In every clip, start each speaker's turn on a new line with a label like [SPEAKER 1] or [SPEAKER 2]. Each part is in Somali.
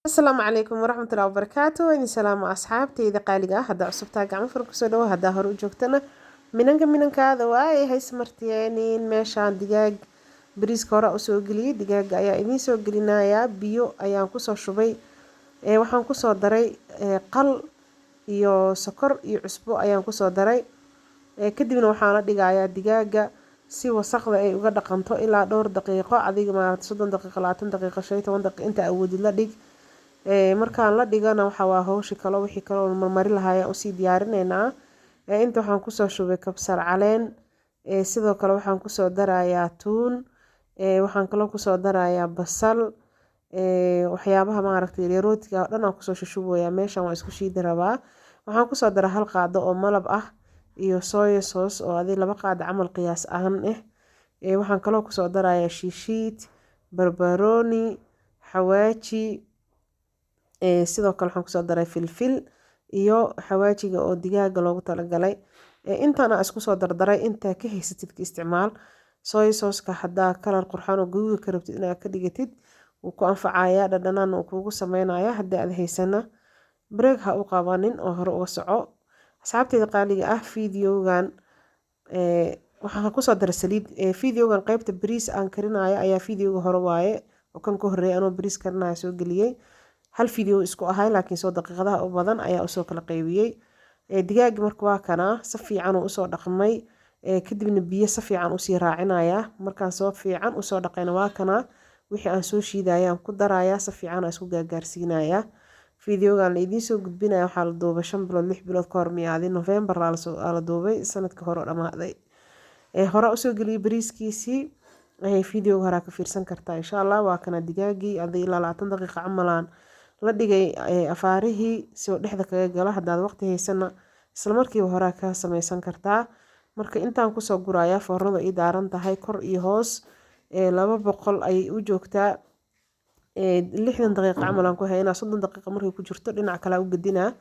[SPEAKER 1] السلام عليكم ورحمة الله وبركاته إني سلام أصحابتي إذا قالي هذا عصبتها قام فرق سدوا هذا هرو جوكتنا منك هذا واي هاي سمرتيانين ماشان دجاج بريس كورا أسوقلي دجاج أيا إني سوقلينا يا بيو أيا كوسو شبي waxaan ku soo daray qal iyo sokor iyo cusbo ayaan ku soo daray kadibna waxaan la dhigayaa digaaga si wasaqda ay uga dhaqanto ilaa dhowr daqiiqo adiga maaragtay 30 daqiiqo 20 daqiiqo 15 daqiiqo inta awoodid la dhig markaan la dhigana waxa waa hawshi kale wixii kale oo marmari lahaaya usii diyaarineynaa inta waxaan kusoo shubay kabsar caleen sidoo kale waxaan kusoo darayaa tuun waxaan kaloo kusoo darayaa basal waxyaabaha maaragtay rootiga oo dhan aan kusoo shushubayaa meeshan waa isku shiidi rabaa waxaan kusoo daraa hal qaado oo malab ah iyo soya sauce oo adii 2 qaado camal qiyaas ahaan waxaan kaloo kusoo darayaa shiishiid barbarooni xawaaji sidoo kale waxaan kusoo daray filfil iyo xawaajiga oo digaaga loogu talagalay intaana isku soo dardaray inta ka haysatid ka isticmaal soy sauce-ka hadaa kalar qurxan oo guduud ka rabtid inaad ka dhigatid wuu ku anfacayaa dhadhanaan uu kugu sameynaya haddii aad haysana break ha u qabanin oo hore uga soco asxaabteyda qaaliga ah fiidiyogan waxaan kusoo daray saliid fiidiyogan qaybta bariis aan karinayo ayaa fiidiyoga hore waaye oo kan ka horeeyay anoo bariis karinayo soo geliyay hal fiideo isku ahay laakiin soo daqiiqadaha u badan ayaa usoo kala qaybiyay digaag marka waa kana si fiican uu usoo dhaqmay kadibna biyo si fiican u sii raacinaya markaan soo fiican usoo dhaqayna waa kana wixii aan soo shiidayaan ku darayaa si fiican isku gaarsiinaya fiidiyogan la idiin soo gudbinaya waxaa la duubay 5 bilood 6 bilood ka hor miyaadi November la duubay sanadka hore oo dhamaaday hore usoo geliyay bariiskiisii fiidiyoga hore ka fiirsan kartaa insha Allah waa kana digaagii adii ilaa 20 daqiiqo camalaan la dhigay afaarihii si uu dhexda kaga galo hadaad waqti haysana isla markiiba hore ka samaysan kartaa marka intaan ku soo gurayaa foornada ii daaran tahay kor iyo hoos 200 ay u joogtaa 60 daqiiqo camalaan ku haynaa 30 daqiiqo markay ku jirto dhinac kale u gadinaa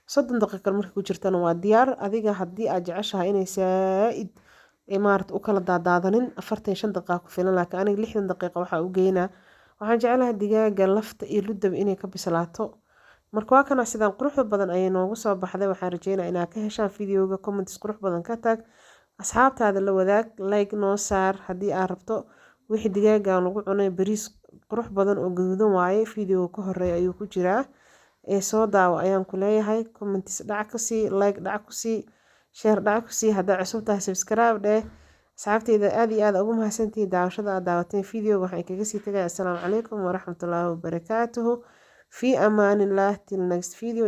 [SPEAKER 1] 30 daqiiqo markay ku jirtana waa diyaar adiga haddii aad jeceshahay inay saaid imaarad u kala daadaadanin 45 daqiiqo ku filan laakiin aniga 60 daqiiqo waxa u geynaa waxaan jeclahay digaaga lafta iyo ludaba inay ka bislaato marka waa kana sidaan quruxda badan ayay noogu soo baxday waxaan rajeynayaa inaad ka heshaan fiidiyoga comments qurux badan ka tag asxaabtaada la wadaag like noo saar haddii aad rabto wixii digaaga lagu cunay bariis qurux badan oo gaduudan waaye fiidiyoga ka horeeya ayuu ku jiraa soo daawo ayaan ku leeyahay comments dhac ku sii like dhac ku sii share dhac ku sii haddaa cusub tahay subscribe dheh asxaabteyda aad iyo aad ugu mahadsantihiin daawashada aad daawateen fiidiyoga waxaan kaga sii tagay assalaamu calaykum waraxmatullaahi wabarakaatuhu fi amaanillah till next video